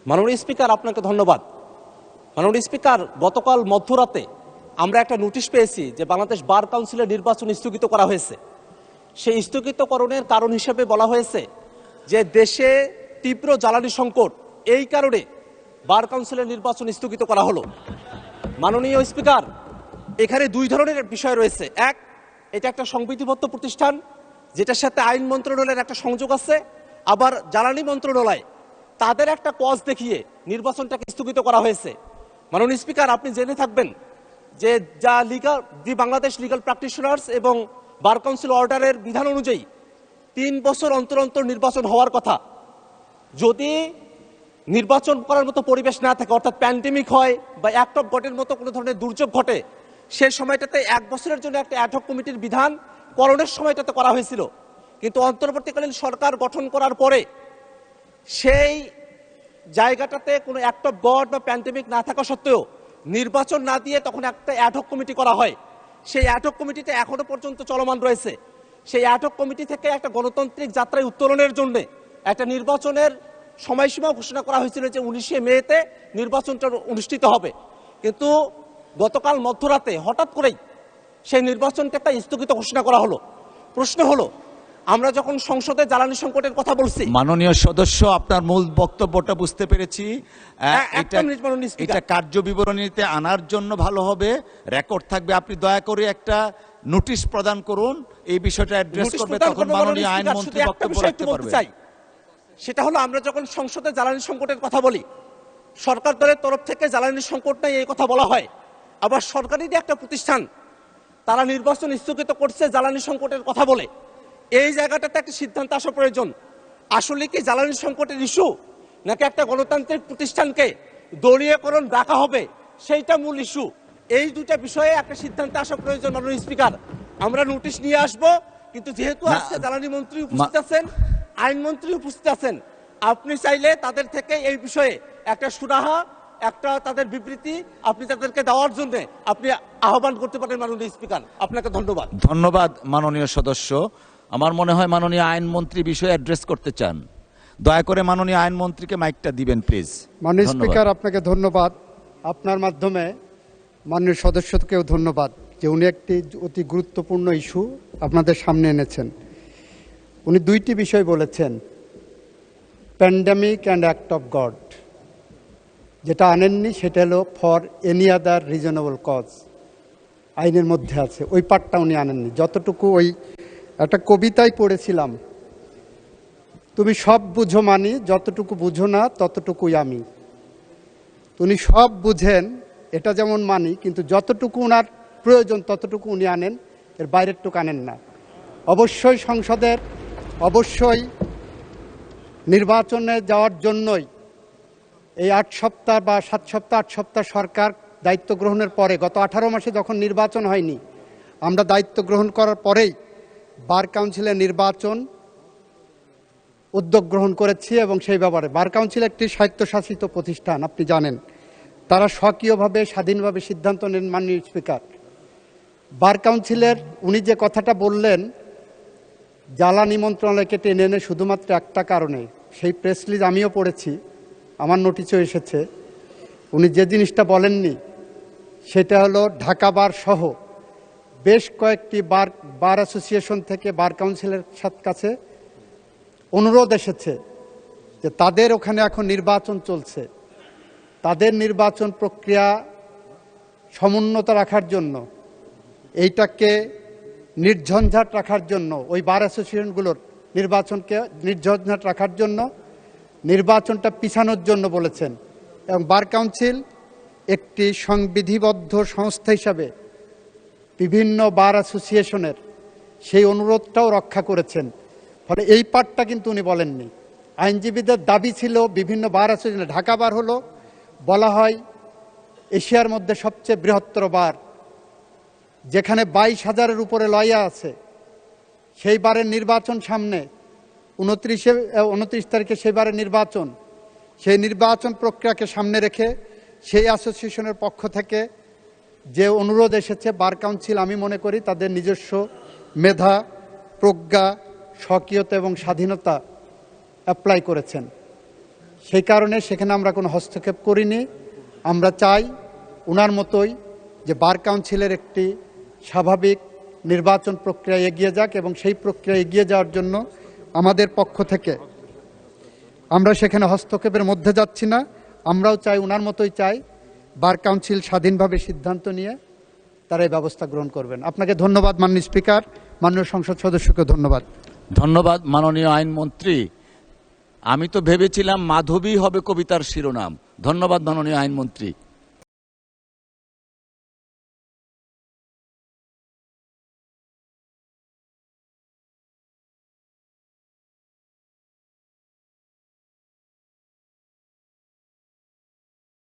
মাননীয় স্পিকার, আপনাকে ধন্যবাদ। মাননীয় স্পিকার, গতকাল মধ্যরাতে আমরা একটা নোটিশ পেয়েছি যে বাংলাদেশ বার কাউন্সিলের নির্বাচন স্থগিত করা হয়েছে। সেই স্থগিতকরণের কারণ হিসেবে বলা হয়েছে যে দেশে তীব্র জ্বালানি সংকট, এই কারণে বার কাউন্সিলের নির্বাচন স্থগিত করা হলো। মাননীয় স্পিকার, এখানে দুই ধরনের বিষয় রয়েছে। এক, এটা একটা সংবিধিবদ্ধ প্রতিষ্ঠান যেটার সাথে আইন মন্ত্রণালয়ের একটা সংযোগ আছে, আবার জ্বালানি মন্ত্রণালয় তাদের একটা কজ দেখিয়ে নির্বাচনটাকে স্থগিত করা হয়েছে। মাননীয় স্পিকার, আপনি জেনে থাকবেন যে দি বাংলাদেশ লিগাল প্র্যাকটিশনার্স এবং বার কাউন্সিল অর্ডারের বিধান অনুযায়ী 3 বছর অন্তর অন্তর নির্বাচন হওয়ার কথা। যদি নির্বাচন করার মতো পরিবেশ না থাকে, অর্থাৎ প্যান্ডেমিক হয় বা অ্যাক্ট অফ গডের মতো কোনো ধরনের দুর্যোগ ঘটে, সেই সময়টাতে 1 বছরের জন্য একটা অ্যাডহক কমিটির বিধান করণের সময়টাতে করা হয়েছিল। কিন্তু অন্তর্বর্তীকালীন সরকার গঠন করার পরে সেই জায়গাটাতে কোনো অ্যাক্ট অফ গড বা প্যান্ডেমিক না থাকা সত্ত্বেও নির্বাচন না দিয়ে তখন একটা অ্যাডহক কমিটি করা হয়। সেই অ্যাডহক কমিটিটা এখনো পর্যন্ত চলমান রয়েছে। সেই অ্যাডহক কমিটি থেকে একটা গণতান্ত্রিক যাত্রায় উত্তোলনের জন্য একটা নির্বাচনের সময়সীমা ঘোষণা করা হয়েছিল যে 19শে মেতে নির্বাচনটা অনুষ্ঠিত হবে। কিন্তু গতকাল মধ্যরাতে হঠাৎ করেই সেই নির্বাচনটা স্থগিত ঘোষণা করা হলো। প্রশ্ন হলো, আমরা যখন সংসদে জ্বালানি সংকটের কথা বলছি, মাননীয় সদস্য, আপনার মূল বক্তব্যটা বুঝতে পেরেছি। এটা কার্য বিবরণীতে আনার জন্য ভালো হবে, রেকর্ড থাকবে। আপনি দয়া করে একটা নোটিশ প্রদান করুন, এই বিষয়টা অ্যাড্রেস করবে, তখন মাননীয় আইনমন্ত্রী বক্তব্য রাখতে পারবে। সেটা হলো, আমরা যখন সংসদে জ্বালানি সংকটের কথা বলি, সরকার দলের তরফ থেকে জ্বালানি সংকট নাই এই কথা বলা হয়। আবার সরকারি যে একটা প্রতিষ্ঠান তারা নির্বাচন স্থগিত করছে জ্বালানি সংকটের কথা বলে, এই জায়গাটাতে একটা সিদ্ধান্ত আসা প্রয়োজন। আসলে কি জ্বালানি সংকটের ইস্যু, নাকি একটা গণতান্ত্রিক প্রতিষ্ঠানকে দলীয়করণ রাখা হবে, সেইটা মূল ইস্যু? এই দুটা বিষয়ে একটা সিদ্ধান্ত আসা প্রয়োজন। মাননীয় স্পিকার, আমরা নোটিশ নিয়ে আসব, কিন্তু যেহেতু আজকে জ্বালানি মন্ত্রী উপস্থিত আছেন, আইনমন্ত্রী উপস্থিত আছেন, আপনি চাইলে তাদের থেকে এই বিষয়ে একটা সুরাহা, একটা তাদের বিবৃতি আপনি তাদেরকে দেওয়ার জন্য আপনি আহ্বান করতে পারেন। মাননীয় স্পিকার, আপনাকে ধন্যবাদ। ধন্যবাদ মাননীয় সদস্য। আমার মনে হয় মাননীয় আইনমন্ত্রী বিষয়ে অ্যাড্রেস করতে চান। দয়া করে মাননীয় আইনমন্ত্রীকে মাইকটা দিবেন প্লিজ। মাননীয় স্পিকার, আপনাকে ধন্যবাদ। আপনার মাধ্যমে মাননীয় সদস্যকেও ধন্যবাদ যে উনি একটি অতি গুরুত্বপূর্ণ ইস্যু আপনাদের সামনে এনেছেন। উনি দুইটি বিষয় বলেছেন, pandemic and act of God. যেটা আনেননি সেটা হলো for any other reasonable cause, আইনের মধ্যে আছে, ওই পার্টটা উনি আনেননি। যতটুকু ওই একটা কবিতায় পড়েছিলাম, তুমি সব বুঝো মানি, যতটুকু বুঝো না ততটুকুই আমি। উনি সব বুঝেন, এটা যেমন মানি, কিন্তু যতটুকু ওনার প্রয়োজন ততটুকু উনি আনেন, এর বাইরের টুকু আনেন না। অবশ্যই সংসদের, অবশ্যই নির্বাচনে যাওয়ার জন্যই এই 8 সপ্তাহ বা 7 সপ্তাহ 8 সপ্তাহ সরকার দায়িত্ব গ্রহণের পরে, গত 18 মাসে যখন নির্বাচন হয়নি, আমরা দায়িত্ব গ্রহণ করার পরেই বার কাউন্সিলের নির্বাচন উদ্যোগ গ্রহণ করেছি। এবং সেই ব্যাপারে বার কাউন্সিল একটি স্বায়ত্তশাসিত প্রতিষ্ঠান, আপনি জানেন, তারা স্বকীয়ভাবে স্বাধীনভাবে সিদ্ধান্ত নেন। মাননীয় স্পিকার, বার কাউন্সিলের উনি যে কথাটা বললেন জ্বালানি মন্ত্রণালয়কে টেনে এনে শুধুমাত্র একটা কারণে, সেই প্রেস রিলিজ আমিও পড়েছি, আমার নোটিশও এসেছে। উনি যে জিনিসটা বলেননি সেটা হলো ঢাকা বার সহ বেশ কয়েকটি বার অ্যাসোসিয়েশন থেকে বার কাউন্সিলের কাছে অনুরোধ এসেছে যে তাদের ওখানে এখন নির্বাচন চলছে, তাদের নির্বাচন প্রক্রিয়া সমুন্নত রাখার জন্য, এইটাকে নির্ঝঞ্ঝাট রাখার জন্য, ওই বার অ্যাসোসিয়েশনগুলোর নির্বাচনকে নির্ঝঞ্ঝাট রাখার জন্য, নির্বাচনটা পিছানোর জন্য বলেছেন। এবং বার কাউন্সিল একটি সংবিধিবদ্ধ সংস্থা হিসাবে বিভিন্ন বার অ্যাসোসিয়েশনের সেই অনুরোধটাও রক্ষা করেছেন। ফলে এই পার্টটা কিন্তু উনি বলেননি। আইনজীবীদের দাবি ছিল বিভিন্ন বার অ্যাসোসিয়েশন, ঢাকা বার হলো বলা হয় এশিয়ার মধ্যে সবচেয়ে বৃহত্তর বার, যেখানে 22,000-এর উপরে লয়া আছে। সেই বারের নির্বাচন সামনে, 29 তারিখে সেই বারের নির্বাচন, সেই নির্বাচন প্রক্রিয়াকে সামনে রেখে সেই অ্যাসোসিয়েশনের পক্ষ থেকে যে অনুরোধ এসেছে, বার কাউন্সিল আমি মনে করি তাদের নিজস্ব মেধা, প্রজ্ঞা, স্বকীয়তা এবং স্বাধীনতা অ্যাপ্লাই করেছেন। সেই কারণে সেখানে আমরা কোনো হস্তক্ষেপ করিনি। আমরা চাই ওনার মতোই যে বার কাউন্সিলের একটি স্বাভাবিক নির্বাচন প্রক্রিয়া এগিয়ে যাক, এবং সেই প্রক্রিয়া এগিয়ে যাওয়ার জন্য আমাদের পক্ষ থেকে আমরা সেখানে হস্তক্ষেপের মধ্যে যাচ্ছি না। আমরাও চাই, ওনার মতোই চাই, বার কাউন্সিল স্বাধীনভাবে সিদ্ধান্ত নিয়ে তারা এই ব্যবস্থা গ্রহণ করবেন। আপনাকে ধন্যবাদ মাননীয় স্পিকার, মাননীয় সংসদ সদস্যকে ধন্যবাদ। ধন্যবাদ মাননীয় আইনমন্ত্রী। আমি তো ভেবেছিলাম মাধবী হবে কবিতার শিরোনাম। ধন্যবাদ মাননীয় আইনমন্ত্রী।